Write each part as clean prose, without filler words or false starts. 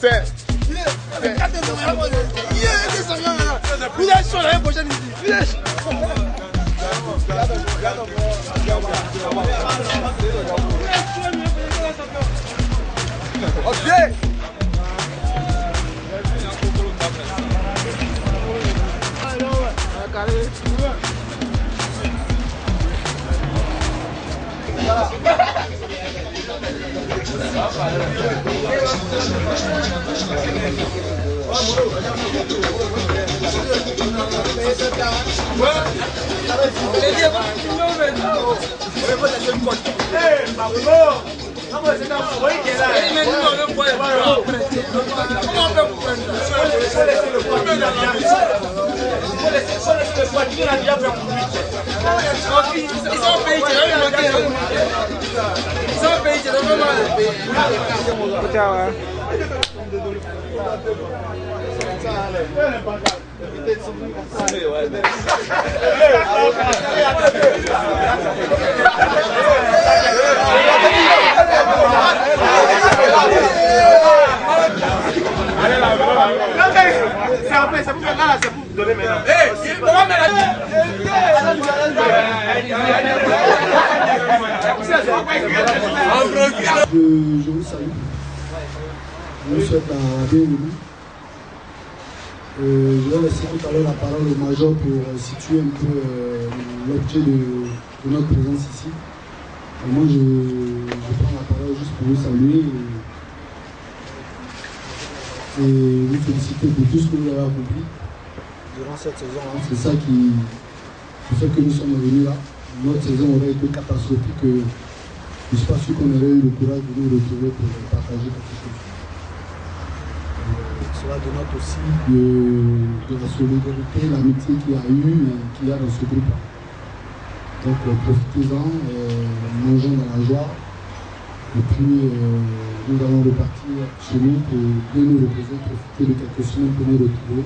C'est... Vous êtes chaud l'année prochaine ici. Vous êtes chaud. Ok. Je vous salue. Je vous souhaite la bienvenue. Je vais laisser tout à l'heure la parole au major pour situer un peu l'objet de notre présence ici. Et moi, je prends la parole juste pour vous saluer et vous féliciter pour tout ce que vous avez accompli durant cette saison. C'est ça qui fait que nous sommes venus là. Notre saison aurait été catastrophique. Je ne suis pas sûr qu'on aurait eu le courage de nous retrouver pour partager quelque chose. Cela dénote aussi de la solidarité, l'amitié qu'il y a eu et qu'il y a dans ce groupe-là. Donc profitez-en, mangeons dans la joie. Et puis nous allons repartir chez nous pour bien nous reposer, profiter de quelques semaines pour nous retrouver.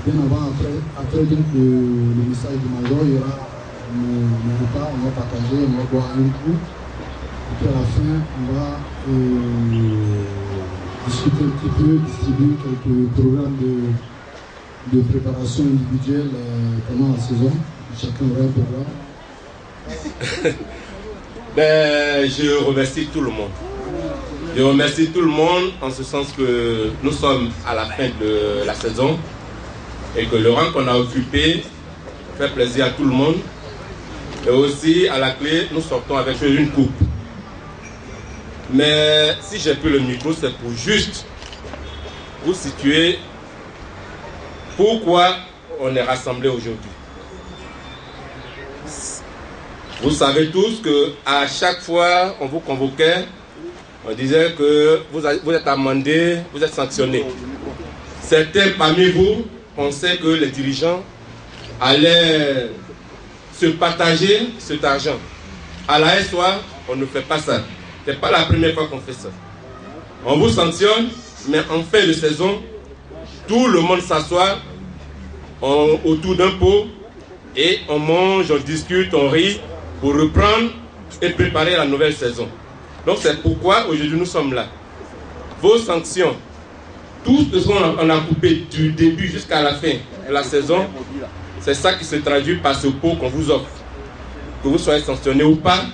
Bien avant, après donc, le message du major, il y aura mon repas, on va partager, on va boire un coup. Et puis à la fin, on va discuter un petit peu, distribuer quelques programmes de préparation individuelle pendant la saison. Chacun aura un programme. Je remercie tout le monde. Je remercie tout le monde en ce sens que nous sommes à la fin de la saison et que le rang qu'on a occupé fait plaisir à tout le monde. Et aussi, à la clé, nous sortons avec une coupe. Mais si j'ai pris le micro, c'est pour juste vous situer pourquoi on est rassemblés aujourd'hui. Vous savez tous qu'à chaque fois on vous convoquait, on disait que vous êtes amendés, vous êtes sanctionnés. Certains parmi vous pensaient que les dirigeants allaient se partager cet argent. À la SOA, on ne fait pas ça. Ce n'est pas la première fois qu'on fait ça. On vous sanctionne, mais en fin de saison, tout le monde s'assoit autour d'un pot et on mange, on discute, on rit pour reprendre et préparer la nouvelle saison. Donc c'est pourquoi aujourd'hui nous sommes là. Vos sanctions, tout ce qu'on a coupé du début jusqu'à la fin de la saison, c'est ça qui se traduit par ce pot qu'on vous offre. Que vous soyez sanctionné ou pas,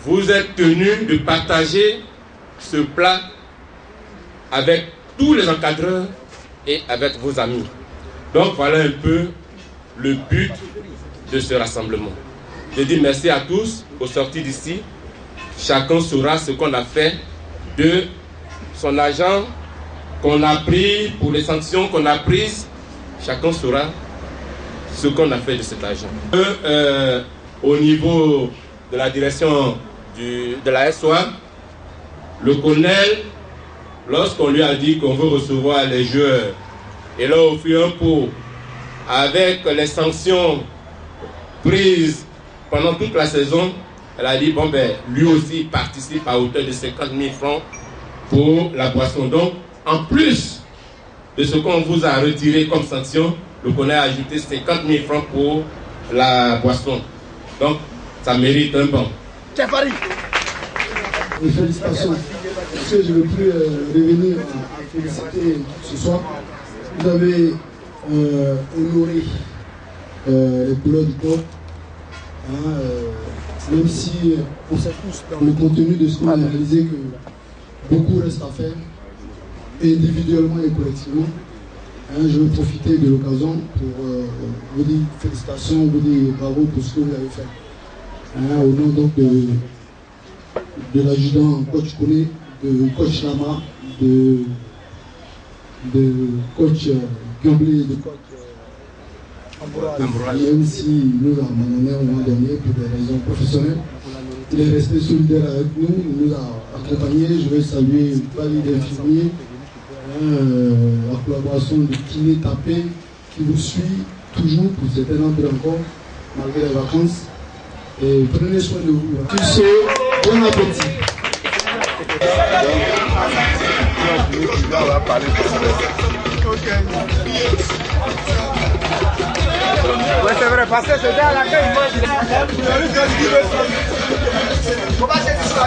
vous êtes tenus de partager ce plat avec tous les encadreurs et avec vos amis. Donc voilà un peu le but de ce rassemblement. Je dis merci à tous. Au sortir d'ici, chacun saura ce qu'on a fait de son argent qu'on a pris, pour les sanctions qu'on a prises. Chacun saura ce qu'on a fait de cet argent. Au niveau de la direction de la SOA, le colonel, lorsqu'on lui a dit qu'on veut recevoir les joueurs, et là offrir un pot avec les sanctions prises pendant toute la saison, elle a dit bon ben lui aussi participe à hauteur de 50 000 francs pour la boisson. Donc en plus de ce qu'on vous a retiré comme sanction, le colonel a ajouté 50 000 francs pour la boisson. Donc ça mérite un banc. Félicitations. que je ne veux plus revenir à féliciter ce soir. Vous avez honoré les couleurs du corps. Hein, même si on sait tous dans le contenu de ce qu'on a réalisé que beaucoup reste à faire, individuellement et collectivement. Hein, je veux profiter de l'occasion pour vous dire félicitations, vous dire bravo pour ce que vous avez fait. Hein, au nom donc de l'adjudant coach Kone, de coach Lama, de coach Gamblé, de coach Ambroise. Même si nous avons abandonné au mois dernier pour des raisons professionnelles, il est resté solidaire avec nous, il nous a accompagnés. Je veux saluer Bali d'infirmiers, la collaboration de Kiné Tapé qui vous suit toujours pour certains d'entre eux encore, malgré les vacances. Et prenez soin de vous. Tous ceux, bon appétit. Ouais, c'est vrai, parce que c'était à l'accueil. Comment c'est ça?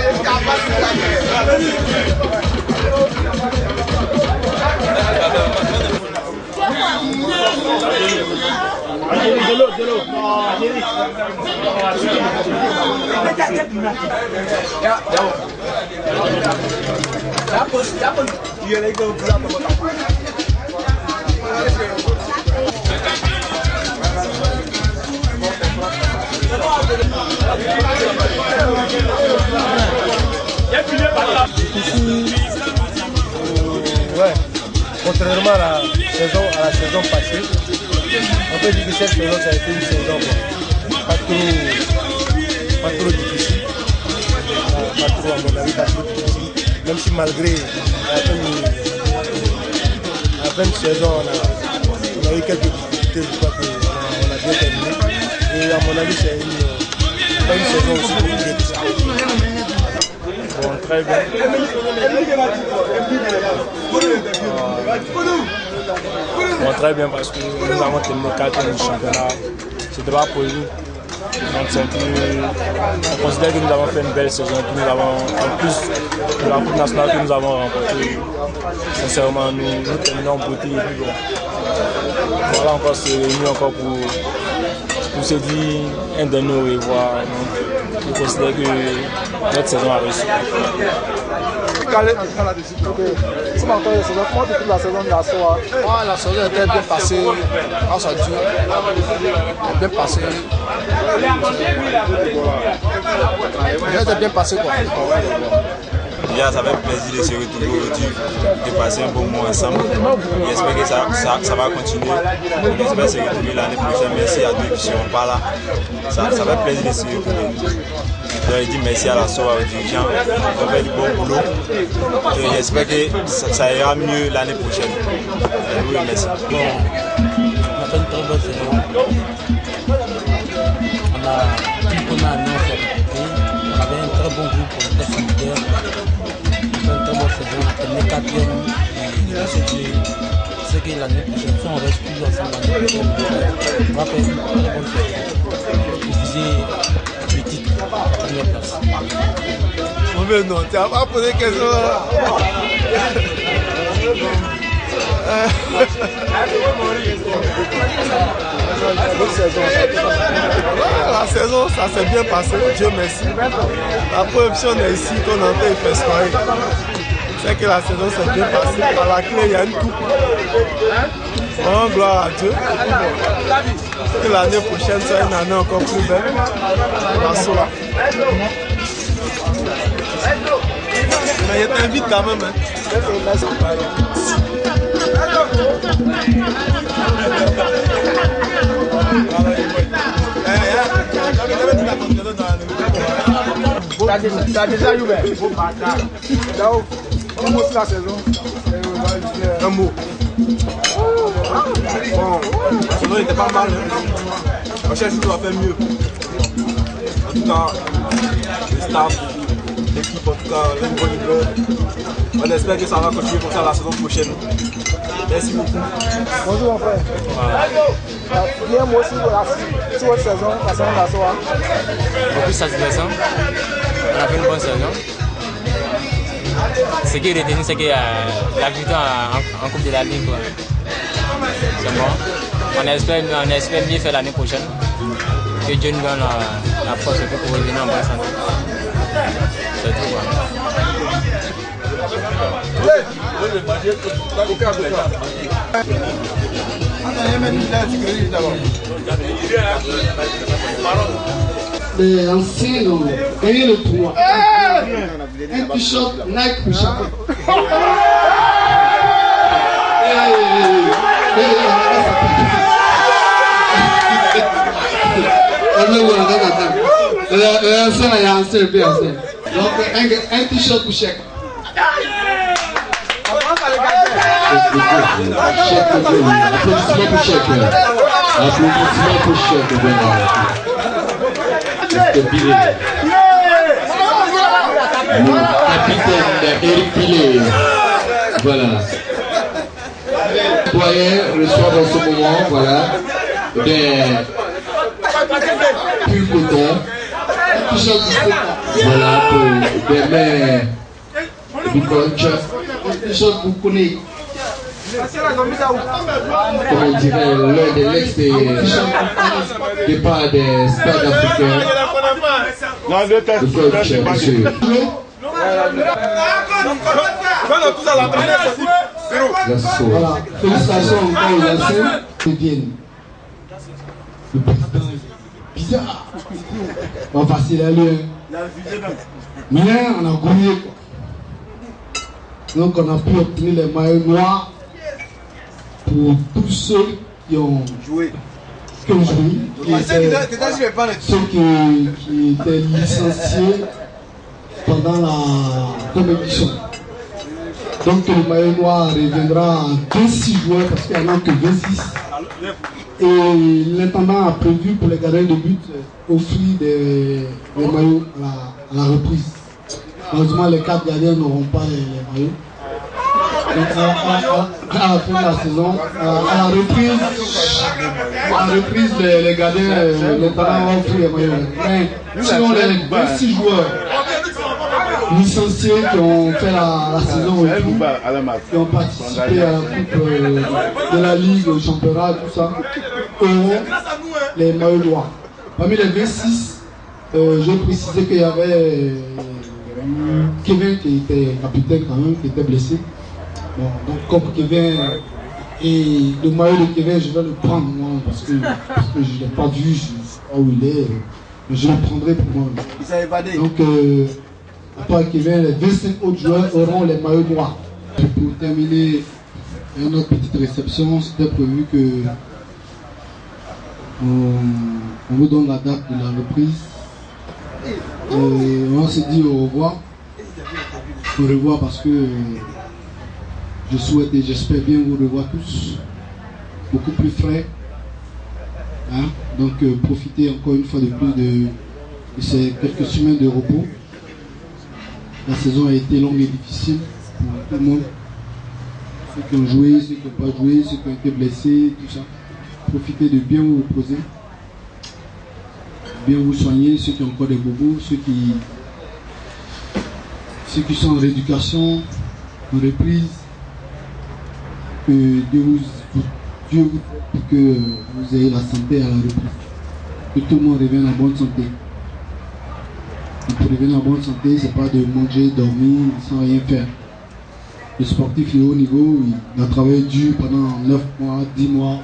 De l'eau. Ouais, contrairement à la saison passée, on peut dire que cette saison ça a été une saison pas trop difficile, pas trop à mon avis, pas trop difficile, même si malgré la fin de saison on a eu quelques difficultés, je crois qu'on a bien terminé et à mon avis c'est pas une saison aussi compliquée que ça. Bon, très bien. Bon, très bien parce que nous avons terminé 4e du championnat. C'était pas pour nous. Donc on considère que nous avons fait une belle saison. Que nous avons, en plus de la Coupe nationale que nous avons remportée, sincèrement, nous terminons en beauté. Et puis bon, voilà, encore se réunir encore pour se dire un dernier au revoir. Donc, je considère que notre saison a réussi. Comment tu trouves la saison de la SOA? La saison était bien passée, grâce à Dieu. Bien passée. Elle était bien passée quoi. Déjà, ça fait plaisir de se retrouver aujourd'hui, de passer un bon moment ensemble. J'espère que ça va continuer. On espère se retrouver l'année prochaine. Merci à tous qui ne seront pas là. Ça fait plaisir de se retrouver. Je dis merci à la SOA, aux dirigeants. Ils ont fait du bon boulot. J'espère que ça ira mieux l'année prochaine. Je vous remercie. Bon, on a fait une très bonne saison. On a amené on avait un très bon groupe, on était solidaires. On a fait une très bonne saison, on a terminé 4e. Et c'est que l'année prochaine, si on reste toujours ensemble l'année prochaine, on va faire une très bonne saison. Pour viser le titre, la première place. Oh mais non, tu n'as pas posé question là. La saison, ça s'est bien passé, Dieu merci. La preuve, si on est ici, qu'on entend il fait soirée, c'est que la saison s'est bien passée. À la clé, il y a une coupe. On rend gloire à Dieu. Que l'année prochaine soit une année encore plus belle. La SOA. Mais je t'invite quand même. T'as déjà eu là-haut, un mot sur la saison. Un mot. Bon, la saison n'était pas mal. On cherche toujours à faire mieux. En tout cas, le staff, l'équipe, en tout cas, le niveau niveau. On espère que ça va continuer comme ça la saison prochaine. Merci beaucoup. Bonjour mon frère. Bien moi aussi sur votre saison, la saison de la SOA. Beaucoup de satisfaction. On a fait une bonne saison. Ce qui est retenu, c'est que la victoire en Coupe de la Ligue. C'est bon. On espère mieux faire l'année prochaine. Que Dieu nous donne la force pour revenir en bonne santé. C'est tout. Les anciens ont gagné le tournoi. Un t-shirt Nike pour chacun. Donc un t-shirt pour chacun. Applaudissements pour chacun. Applaudissements pour chacun. Le capitaine Eric Pillet. Voilà. Le doyen reçoit dans ce moment, voilà, des pulpoteurs. Voilà, pour des mains du coach. Des choses que vous connaissez. Comment on dirait, l'un des l'ex-départ des stades africains. Le coach, monsieur. Voilà, félicitations encore aux anciens qui viennent. Le président est bizarre. Pas facile à lui. Mais on a gagné. Donc on a pu obtenir les maillots noirs pour tous ceux qui ont joué. Ceux qui étaient licenciés pendant la compétition. Donc le maillot noir reviendra à 26 joueurs parce qu'il n'y en a que 26. Et l'intendant a prévu pour les gardiens de but offrir des maillots à la reprise. Malheureusement, les 4 gardiens n'auront pas les maillots. Donc à la fin de la saison, à la reprise, les gardiens, l'intendant va offrir les maillots. Mais sinon, les 26 joueurs licenciés qui ont fait la saison retour, qui ont participé à la coupe de la Ligue, au championnat, tout ça, auront les maillots noirs. Parmi les 26, j'ai précisé qu'il y avait Kevin qui était capitaine quand même, qui était blessé. Bon, donc comme Kevin et le maillot de Kevin, je vais le prendre moi parce que je ne l'ai pas vu, je ne sais pas où il est, mais je le prendrai pour moi. Il s'est évadé. Donc à part Kevin, les 25 autres joueurs auront les maillots noirs. Et pour terminer une autre petite réception, c'était prévu que on vous donne la date de la reprise. On s'est dit au revoir. Au revoir parce que je souhaite et j'espère bien vous revoir tous. Beaucoup plus frais. Hein? Donc profitez encore une fois de plus de ces quelques semaines de repos. La saison a été longue et difficile pour tout le monde. Ceux qui ont joué, ceux qui n'ont pas joué, ceux qui ont été blessés, tout ça. Profitez de bien vous reposer, bien vous soigner, ceux qui ont encore des bobos, ceux qui sont en rééducation, en reprise. Que Dieu pour que vous ayez la santé à la reprise. Que tout le monde revienne en bonne santé. Et pour revenir en bonne santé, c'est pas de manger, dormir sans rien faire. Le sportif est au haut niveau, il a travaillé dur pendant 9 mois, 10 mois,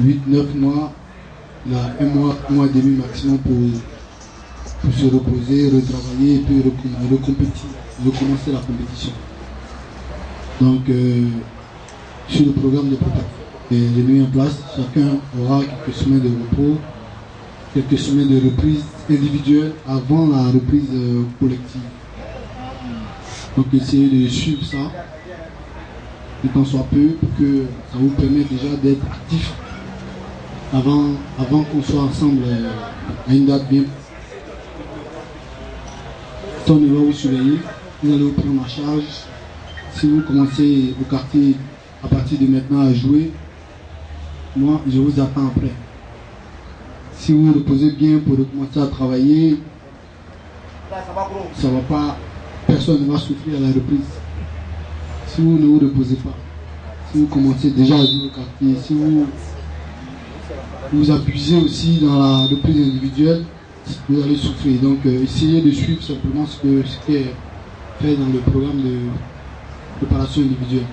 8-9 mois. Il a un mois et demi maximum pour se reposer, retravailler et puis recommencer la compétition. Donc, sur le programme de préparation est mis en place, chacun aura quelques semaines de repos, quelques semaines de reprise individuelle avant la reprise collective. Donc essayez de suivre ça, le temps soit peu, pour que ça vous permette déjà d'être actif avant qu'on soit ensemble à une date bien. On va vous surveiller, vous allez vous prendre en charge. Si vous commencez au quartier à partir de maintenant à jouer, moi je vous attends après. Si vous vous reposez bien pour recommencer à travailler, ça ne va pas personne ne va souffrir à la reprise. Si vous ne vous reposez pas, si vous commencez déjà à jouer au quartier, si vous abusez aussi dans la reprise individuelle, vous allez souffrir. Donc essayez de suivre simplement ce qui est fait dans le programme de préparation individuelle.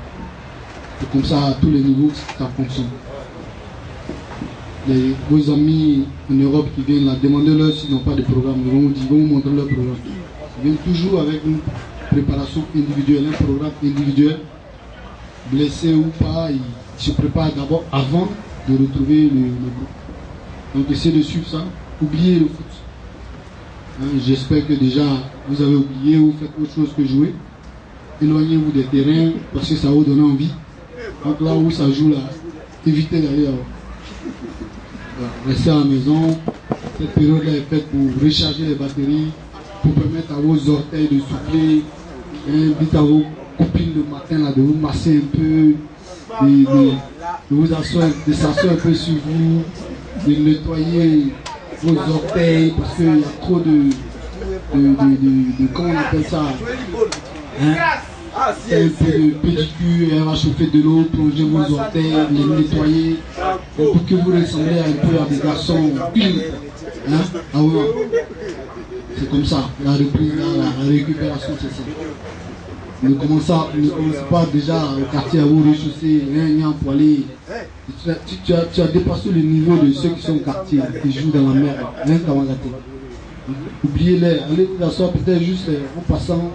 Et comme ça, à tous les niveaux, ça fonctionne. Vos amis en Europe qui viennent là, demandez-leur s'ils n'ont pas de programme. Ils vont vous montrer leur programme. Ils viennent toujours avec une préparation individuelle, un programme individuel. Blessé ou pas, ils se préparent d'abord avant de retrouver le groupe. Donc essayez de suivre ça. Oubliez le foot. Hein, j'espère que déjà vous avez oublié ou faites autre chose que jouer. Éloignez-vous des terrains parce que ça va vous donner envie. Donc là où ça joue là, évitez d'aller là-bas. Restez à la maison. Cette période-là est faite pour recharger les batteries, pour permettre à vos orteils de souffler. Dites à vos copines le matin là, de vous masser un peu, de vous asseoir, de s'asseoir un peu sur vous, de nettoyer vos orteils parce qu'il y a trop de comment on appelle ça, hein? Un peu de pédicure, elle va chauffer de l'eau, plonger vos orteils, les nettoyer pour que vous ressemblez un peu à des garçons clean. Hein? Ah ouais. C'est comme ça, la reprise, la récupération, c'est ça. Ne commencez pas déjà au quartier à vous rechausser, rien pour aller. Tu as dépassé le niveau de ceux qui sont au quartier, qui jouent dans la mer, rien qu'à Wangaté. Oubliez-les, allez vous asseoir peut-être juste en passant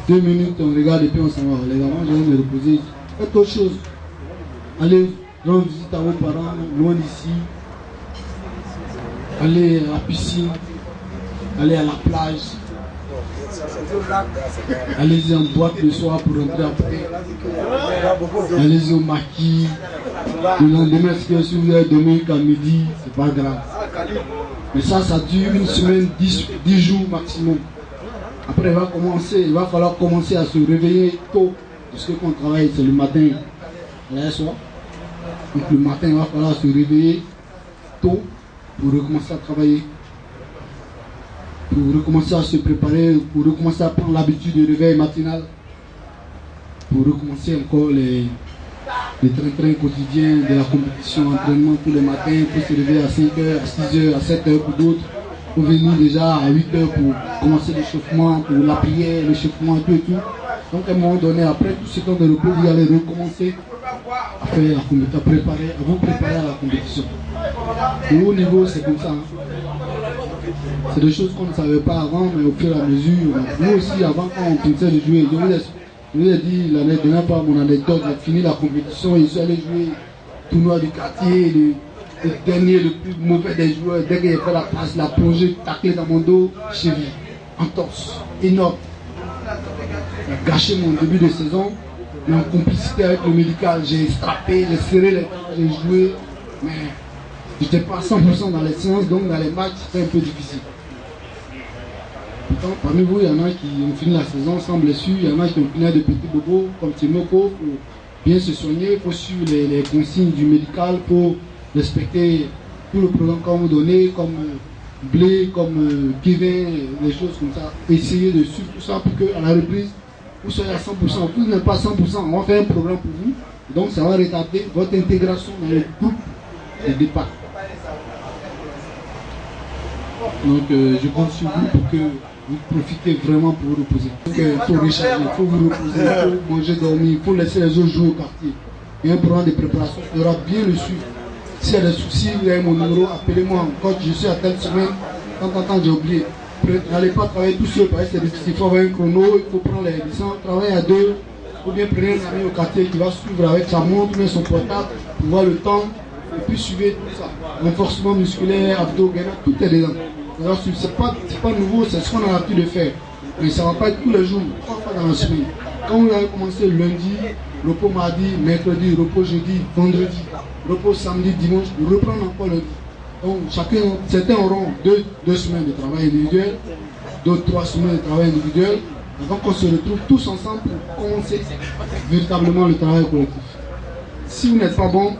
2 minutes, on regarde et puis on s'en va. Les gamins, je vais me reposer. Faites autre chose. Allez rendre visite à vos parents, loin d'ici. Allez à la piscine, allez à la plage. Allez-y en boîte le soir pour rentrer après. Allez-y au maquis. Le lendemain, si vous avez dormi qu'à midi, c'est pas grave. Mais ça dure une semaine, 10 jours maximum. Après, il va falloir commencer à se réveiller tôt. Parce que quand on travaille, c'est le matin, le soir. Donc le matin, il va falloir se réveiller tôt pour recommencer à travailler. Pour recommencer à se préparer, pour recommencer à prendre l'habitude de réveil matinal, pour recommencer encore les trains quotidiens de la compétition, entraînement tous les matins, pour se réveiller à 5h, à 6h, à 7h pour d'autres, pour venir déjà à 8h pour commencer l'échauffement, pour la prière, l'échauffement et tout et tout. Donc à un moment donné, après tout ce temps de repos, vous allez recommencer à faire la compétition, à vous préparer à la compétition. Au haut niveau, c'est comme ça. Hein. C'est des choses qu'on ne savait pas avant, mais au fur et à mesure, nous aussi, avant quand on commençait de jouer, je vous ai dit l'année dernière par mon anecdote, j'ai fini la compétition et je suis allé jouer tournoi du quartier, le dernier, le plus mauvais des joueurs, dès qu'il a fait la passe, la plongée, taclé dans mon dos, cheville, entorse, énorme. J'ai gâché mon début de saison, mais en complicité avec le médical, j'ai strappé, j'ai serré les bras, j'ai joué, mais je n'étais pas 100% dans les séances, donc dans les matchs, c'était un peu difficile. Pourtant, parmi vous, il y en a qui ont fini la saison sans blessure, il y en a qui ont fini de petits bobos, comme Timoko, il faut bien se soigner, il faut suivre les consignes du médical pour respecter tout le programme qu'on vous donne, comme blé, comme Kevin, des choses comme ça. Essayez de suivre tout ça pour qu'à la reprise, vous soyez à 100%. Vous n'êtes pas à 100%, on va faire un programme pour vous, donc ça va retarder votre intégration dans le groupe de départ. Donc je compte sur vous pour que vous profitez vraiment pour vous reposer. Il faut recharger, il faut vous reposer, il faut manger, dormir, il faut laisser les autres jouer au quartier. Il y a un programme de préparation, il faudra bien le suivre. S'il y a des soucis, vous avez mon numéro, appelez-moi. Quand je suis à telle semaine, quand j'ai oublié. N'allez pas travailler tout seul, parce que c'est difficile, il faut avoir un chrono, il faut prendre les licences, travailler à deux, ou bien prenez un ami au quartier qui va suivre avec sa montre, bien son portable, pour voir le temps, et puis suivez tout ça. Renforcement musculaire, abdos, gainage, tout est dedans. C'est pas nouveau, c'est ce qu'on a l'habitude de faire. Mais ça ne va pas être tous les jours, 3 fois dans la semaine. Quand vous avez commencé lundi, repos mardi, mercredi, repos jeudi, vendredi, repos samedi, dimanche, vous reprenez encore lundi. Donc certains auront 2 semaines de travail individuel, d'autres 3 semaines de travail individuel, avant qu'on se retrouve tous ensemble pour commencer véritablement le travail collectif. Si vous n'êtes pas bon,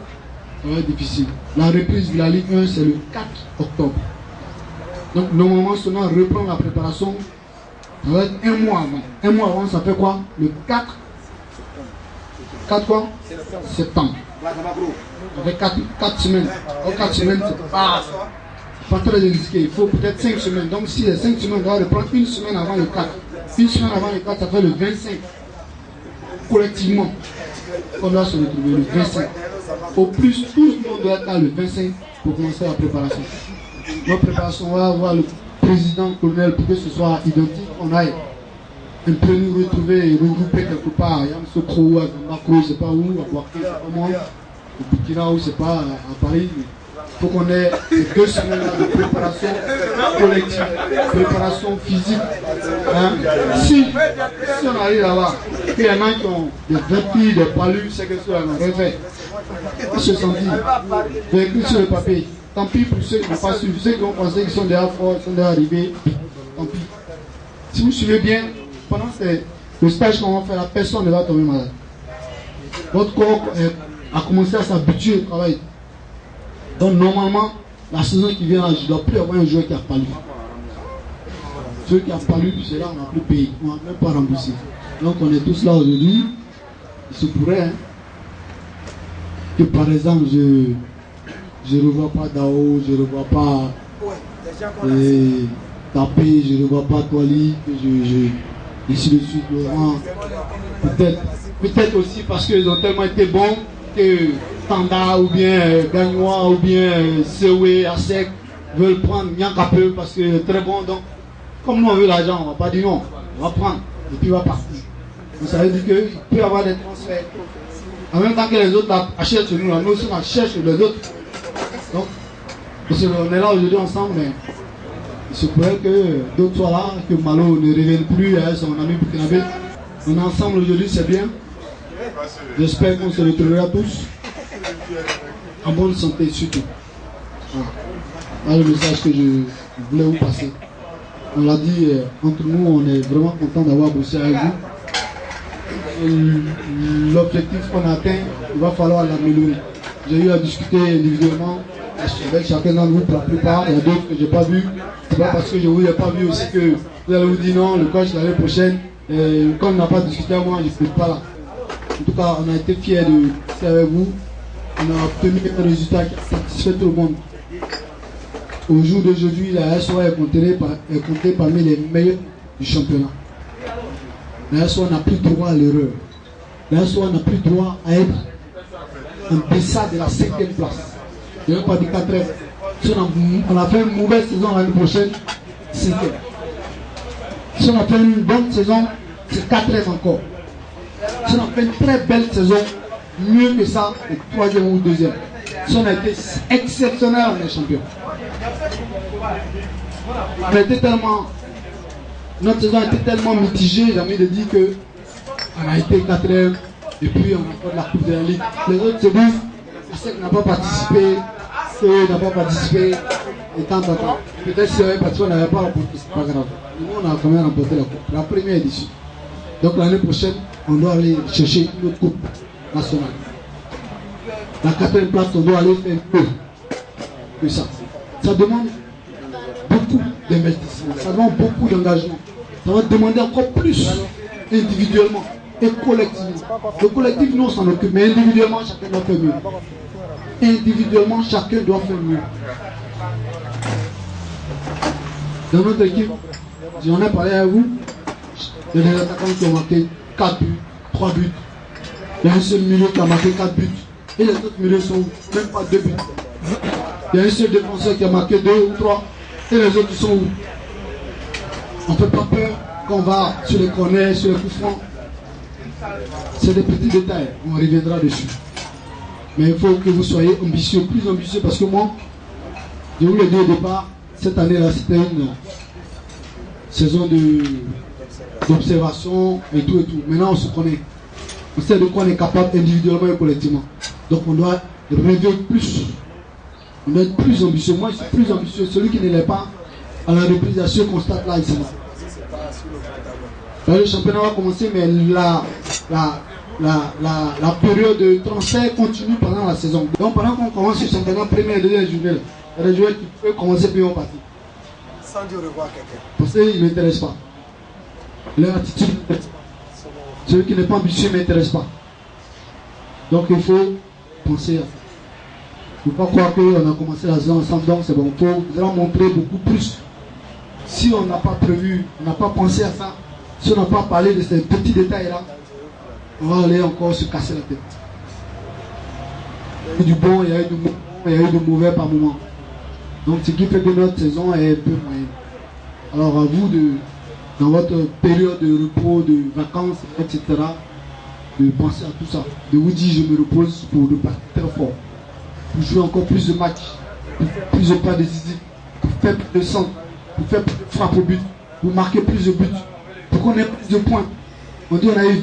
ça va être difficile. La reprise de la Ligue 1, c'est le 4 octobre. Donc normalement, Sona reprend la préparation Ça va être un mois avant. Un mois avant, ça fait quoi? Le 4 quoi? Septembre. Ça fait 4 semaines. En 4 semaines, c'est pas très risqué. Il faut peut-être 5 semaines. Donc si les 5 semaines, on doit le prendre une semaine avant le 4. Une semaine avant le 4, ça fait le 25. Collectivement, on doit se retrouver le 25. Au plus, tout le monde doit être là le 25 pour commencer la préparation. Notre préparation, on va voir le président, colonel, pour que ce soit identique. On aille un peu nous retrouver et regrouper quelque part. Il y a M. Krou, à Zambako, je ne sais pas où, à Boaké, je ne sais pas moi, au Burkina, ou je ne sais pas, à Paris. Il faut qu'on ait 2 semaines de préparation collective, préparation physique. Hein? Si on arrive là-bas, il y en a qui ont des vertiges, des palus, c'est que cela n'a rien fait. Ils se sont dit, vécu sur le papier. Tant pis pour ceux qui n'ont pas suivi, ceux qui ont pensé qu'ils sont déjà forts, ils sont déjà arrivés. Tant pis. Si vous suivez bien, pendant le stage qu'on va faire, la personne ne va tomber malade. Votre corps a commencé à s'habituer au travail. Donc normalement, la saison qui vient, je ne dois plus avoir un joueur qui a palu. Ceux qui ont palu, c'est là on n'a plus payé, on n'a même pas remboursé. Donc on est tous là aujourd'hui. Il se pourrait hein, que par exemple je ne revois pas Dao, je ne revois pas Tapé, je ne revois pas Toali, ici de suite Laurent. Peut-être aussi parce qu'ils ont tellement été bons que Tanda ou bien Gagnois ou bien Sewe, Asek veulent prendre Nyankapeu parce que c'est très bon. Donc, comme nous on veut l'argent, on ne va pas dire non, on va prendre et puis on va partir. Donc ça veut dire qu'il peut y avoir des transferts. En même temps que les autres achètent sur nous, nous aussi on achète sur les autres. Donc, on est là aujourd'hui ensemble, mais il se pourrait que d'autres soient là, que Malo ne revienne plus à son ami burkinabé. On est ensemble aujourd'hui, c'est bien. J'espère qu'on se retrouvera tous en bonne santé surtout. Voilà le message que je voulais vous passer. On l'a dit, entre nous, on est vraiment content d'avoir bossé avec vous. L'objectif qu'on a atteint, il va falloir l'améliorer. J'ai eu à discuter individuellement avec chacun d'entre vous pour la plupart. Il y a d'autres que je n'ai pas vu. C'est pas parce que je ne vous ai pas vu aussi que vous allez vous dire non, le coach l'année prochaine. Comme on n'a pas discuté avec moi, je ne suis pas là. En tout cas, on a été fiers de faire avec vous. On a obtenu un résultat qui satisfait tout le monde. Au jour d'aujourd'hui, la SOA est comptée parmi les meilleurs du championnat. La SOA n'a plus droit à l'erreur. La SOA n'a plus droit à être en deçà de la 5e place. Je ne vais pas dire 4e. Si on a fait une mauvaise saison l'année prochaine, 5e. Si on a fait une bonne saison, c'est 4e encore. Si on a fait une très belle saison, mieux que ça, c'est 3e ou 2e. Si on a été exceptionnel, on est champion. On a été tellement, notre saison a été tellement mitigée, j'ai envie de dire que on a été 4e et puis on a fait la Coupe de la Ligue. Les autres se disent, ASEC n'a pas participé, CE n'a pas participé, et tant. Peut-être c'est parce qu'on n'avait pas remporté, c'est pas grave. Nous on a quand même remporté la Coupe, la première édition. Donc l'année prochaine, on doit aller chercher une autre Coupe nationale. La 4e place, on doit aller faire mieux que ça. Ça demande beaucoup d'investissement, ça demande beaucoup d'engagement. Ça va demander encore plus individuellement et collectivement. Le collectif, nous on s'en occupe, mais individuellement, chacun doit faire mieux. Individuellement, chacun doit faire mieux. Dans notre équipe, j'en ai parlé à vous, il y a des attaquants qui ont marqué 4 buts, 3 buts. Il y a un seul milieu qui a marqué 4 buts. Et les autres milieux sont même pas 2 buts. Il y a un seul défenseur qui a marqué 2 ou 3. Et les autres sont où? On ne fait pas peur quand on va sur les corners, sur les coups francs. C'est des petits détails, on reviendra dessus. Mais il faut que vous soyez ambitieux, plus ambitieux, parce que moi, je vous l'ai dit au départ, cette année-là, c'était une saison d'observation et tout et tout. Maintenant, on se connaît. On sait de quoi on est capable individuellement et collectivement. Donc on doit rêver plus. On doit être plus ambitieux. Moi, je suis plus ambitieux. Celui qui ne l'est pas, à la reprise, à ce constat là, ici. Le championnat va commencer, mais la période de transfert continue pendant la saison. Donc pendant qu'on commence le championnat, première et deuxième journée, il y a des joueurs qui peuvent commencer puis vont partir. Sans dire au revoir à quelqu'un. Parce qu'ils ne m'intéressent pas. Leur attitude, celui qui n'est pas ambitieux ne m'intéresse pas. Donc il faut penser à ça. Il ne faut pas croire qu'on a commencé la saison ensemble, donc c'est bon. Il faut vraiment montrer beaucoup plus. Si on n'a pas prévu, on n'a pas pensé à ça, si on n'a pas parlé de ces petits détails-là, on va aller encore se casser la tête. Il y a eu du bon, il y a eu du mauvais, il y a eu du mauvais par moment. Donc ce qui fait que notre saison est un peu moyenne. Alors à vous, dans votre période de repos, de vacances, etc., de penser à tout ça. De vous dire je me repose pour repartir très fort. Pour jouer encore plus de matchs, pour faire plus de pas décisifs, pour faire plus de centres, pour faire plus de frappes au but, pour marquer plus de buts, pour qu'on ait plus de points. On dit on a eu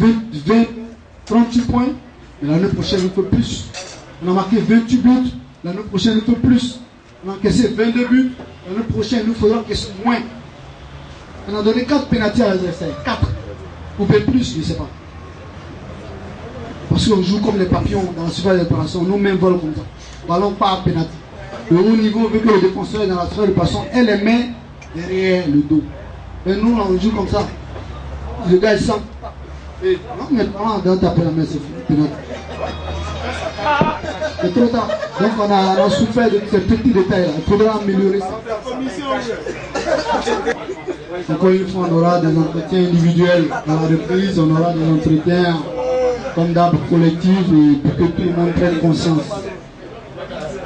38 points, mais l'année prochaine il faut plus. On a marqué 28 buts, l'année prochaine il faut plus. On a encaissé 22 buts, l'année prochaine nous faisons encaisser moins. On a donné 4 pénaltys à l'adversaire, 4. Ou peut plus, je ne sais pas. Parce qu'on joue comme les papillons dans la surface de réparation, nous-mêmes volons comme ça. Ballon pas à pénalty. Le haut niveau veut que le défenseur est dans la surface de réparation ait les mains derrière le dos. Et nous, on joue comme ça. Le gars, il sent. Et non, mais pendant de taper la main, c'est fini, pénalty. C'est trop tard. Donc on a souffert de ces petits détails-là. Il faudra améliorer ça. Encore une fois, on aura des entretiens individuels. Dans la reprise, on aura des entretiens comme d'arbre collectif et pour que tout le monde prenne conscience.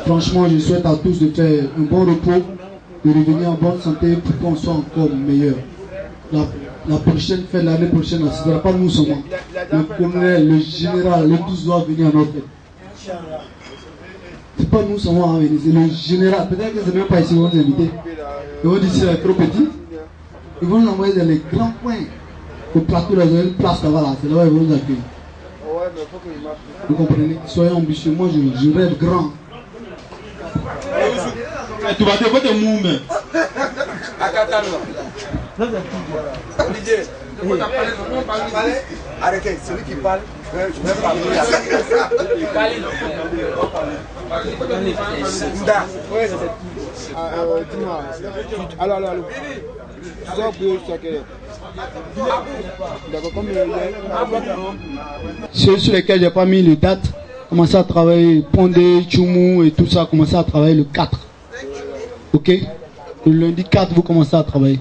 Franchement, je souhaite à tous de faire un bon repos, de revenir en bonne santé pour qu'on soit encore meilleur. La prochaine fête, l'année prochaine, ce ne sera pas nous seulement. Le colonel, le général, les tous doivent venir à notre fête. C'est pas nous seulement à venir, c'est le général. Peut-être que ce n'est même pas ici qu'on va nous inviter. Ils vont dire que c'est trop petit. Ils vont nous envoyer dans les grands coins. Au plateau, là, ils ont une place là-bas, là. C'est là-bas qu'ils vont nous accueillir. Vous comprenez? Soyez ambitieux. Moi, je rêve grand. Tu vas te faire des mouvements. Olivier, arrêtez, celui qui parle, je vais parler. Dis-moi, allô. Tu dois oublier ce que. D'accord, comme ceux sur lesquels je n'ai pas mis les dates, commencé à travailler, Pondé, Tchoumou et tout ça, commencé à travailler le 4. Ok? Le lundi 4, vous commencez à travailler.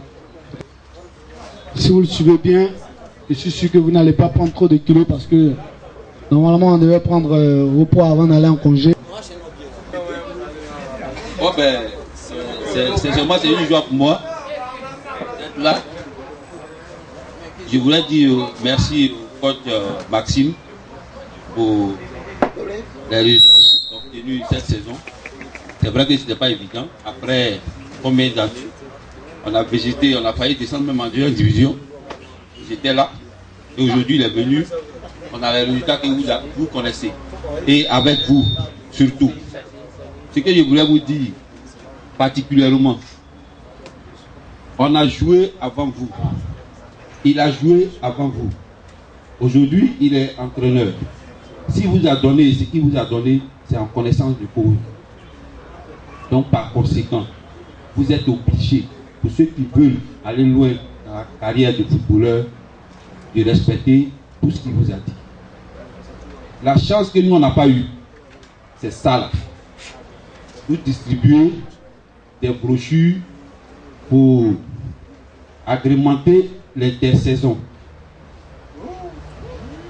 Si vous le suivez bien, je suis sûr que vous n'allez pas prendre trop de kilos parce que normalement on devait prendre repos avant d'aller en congé. Oh ben, c'est une joie pour moi d'être là. Je voulais dire merci au coach Maxime pour les résultats obtenus cette saison. C'est vrai que ce n'était pas évident. Après combien d'années, on a végété, on a failli descendre même en deuxième division. J'étais là. Et aujourd'hui, il est venu. On a les résultats que vous connaissez. Et avec vous, surtout. Ce que je voulais vous dire, particulièrement, on a joué avant vous. Il a joué avant vous. Aujourd'hui, il est entraîneur. S'il vous a donné ce qu'il vous a donné, c'est en connaissance de cause. Donc, par conséquent, vous êtes obligés, pour ceux qui veulent aller loin dans la carrière de footballeur, de respecter tout ce qu'il vous a dit. La chance que nous, on n'a pas eue, c'est ça là. Vous distribuez des brochures pour agrémenter l'intersaison.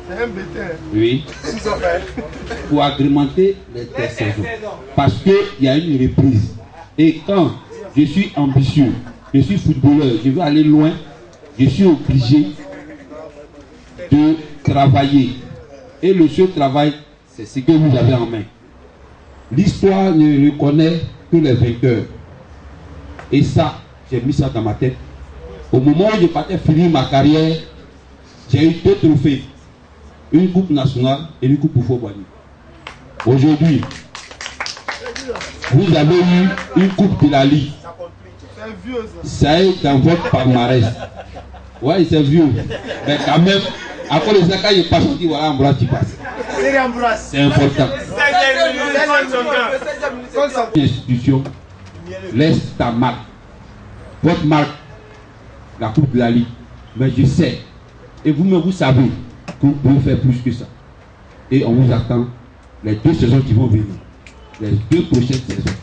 C'est un bétail. Oui. Pour agrémenter l'intersaison. Parce qu'il y a une reprise. Et quand je suis ambitieux, je suis footballeur, je veux aller loin, je suis obligé de travailler. Et le seul travail, c'est ce que vous avez en main. L'histoire ne reconnaît que les vainqueurs. Et ça, j'ai mis ça dans ma tête. Au moment où je partais finir ma carrière, j'ai eu 2 trophées. Une coupe nationale et une coupe Oufo-Boigny. Aujourd'hui, vous avez eu une coupe de la Ligue. Ça est dans votre palmarès. Ouais, c'est vieux. Mais quand même, après le Zaka, il passe, on dit voilà, Ambroise qui passe. C'est important. L'institution laisse ta marque. Votre marque, la coupe de la Ligue. Mais je sais, et vous-même vous savez, que vous pouvez faire plus que ça. Et on vous attend les 2 saisons qui vont venir, les 2 prochaines saisons.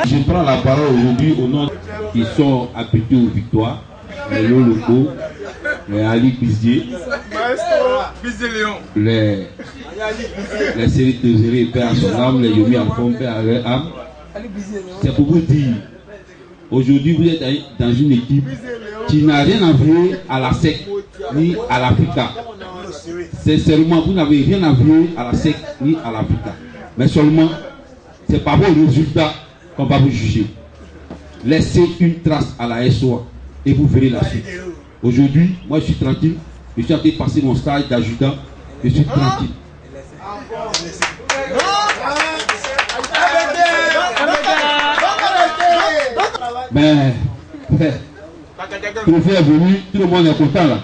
Je prends la parole aujourd'hui au nom qui sont habités aux victoires, les locaux, les Ali Bizier, les séries de Zéré Père à son âme, les Yomi Alphon Père à leur âme. C'est pour vous dire, aujourd'hui vous êtes dans une équipe qui n'a rien à voir à la SEC ni à l'Africa. Sincèrement, vous n'avez rien à voir à la SEC ni à l'Africa. Mais seulement, c'est par vos résultats qu'on va vous juger. Laissez une trace à la SOA et vous verrez la suite. Aujourd'hui, moi je suis tranquille. Je suis en train de passer mon stage d'adjudant. Je suis tranquille. Mais, trophée est venu, tout le monde est content là.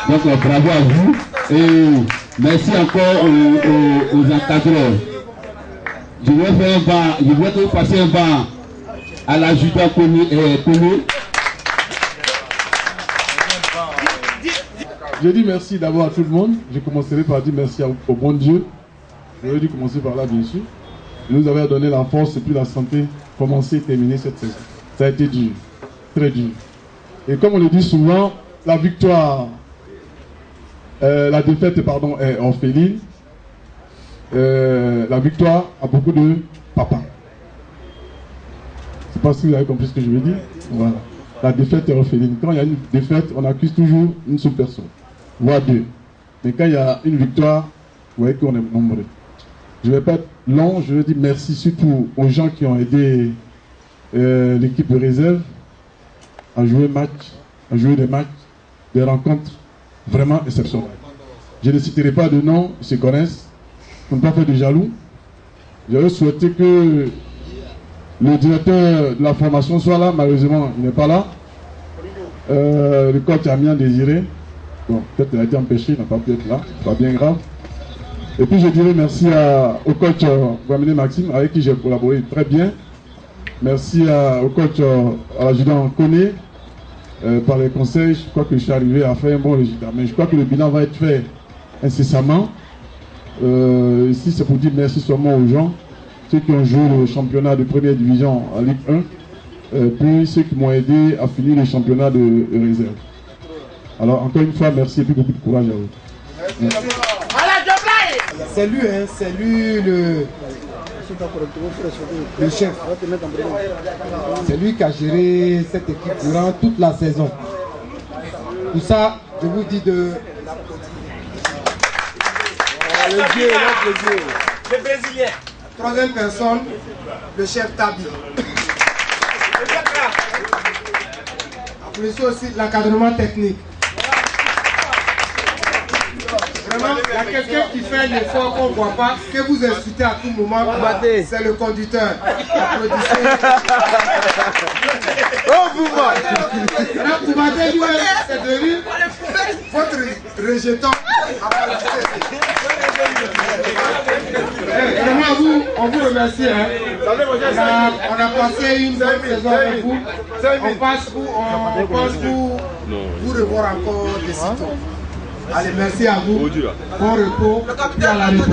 Donc bravo à vous et merci encore aux encadreurs. Je vais faire un banc, je vais te passer un banc à l'adjudant connu. Je dis merci d'abord à tout le monde. Je commencerai par dire merci au bon Dieu. J'aurais dû commencer par là, bien sûr. Il nous avait donné la force et puis la santé pour commencer et terminer cette saison. Ça a été dur, très dur. Et comme on le dit souvent, la victoire, la défaite, pardon, est orpheline. La victoire a beaucoup de papa. Je ne sais pas si vous avez compris ce que je veux dire. Voilà. La défaite est orpheline. Quand il y a une défaite, on accuse toujours une seule personne, voire 2. Mais quand il y a une victoire, vous voyez qu'on est nombreux. Je ne vais pas être long, je veux dire merci surtout aux gens qui ont aidé l'équipe de réserve à jouer des matchs, des rencontres vraiment exceptionnelles. Je ne citerai pas de nom, ils se connaissent, pour ne pas faire de jaloux. J'aurais souhaité que le directeur de la formation soit là, malheureusement il n'est pas là. Le coach Amiens Désiré, bon, peut-être qu'il a été empêché, il n'a pas pu être là, c'est pas bien grave. Et puis je dirais merci au coach Guamine Maxime, avec qui j'ai collaboré très bien. Merci au coach, à l'adjudant Koné, par les conseils. Je crois que je suis arrivé à faire un bon résultat. Mais je crois que le bilan va être fait incessamment. Ici, c'est pour dire merci seulement aux gens, ceux qui ont joué le championnat de première division en Ligue 1, puis ceux qui m'ont aidé à finir le championnat de réserve. Alors, encore une fois, merci et puis beaucoup de courage à vous. C'est lui, hein, c'est lui le chef. C'est lui qui a géré cette équipe durant toute la saison. Pour ça, je vous dis de... Le Dieu, le Brésilien. Troisième personne, le chef Tabi. Applaudissez aussi l'encadrement technique. Vraiment, il y a quelqu'un qui fait l'effort qu'on ne voit pas, que vous insultez à tout moment, c'est le conducteur. Applaudissez. Oh, vous m'avez lui, c'est devenu votre rejeton. Vraiment, vous, on vous remercie. Hein. On a passé une bonne saison avec vous. On pense vous revoir encore de sitôt. Allez, merci à vous. Bon repos. Et à la reprise.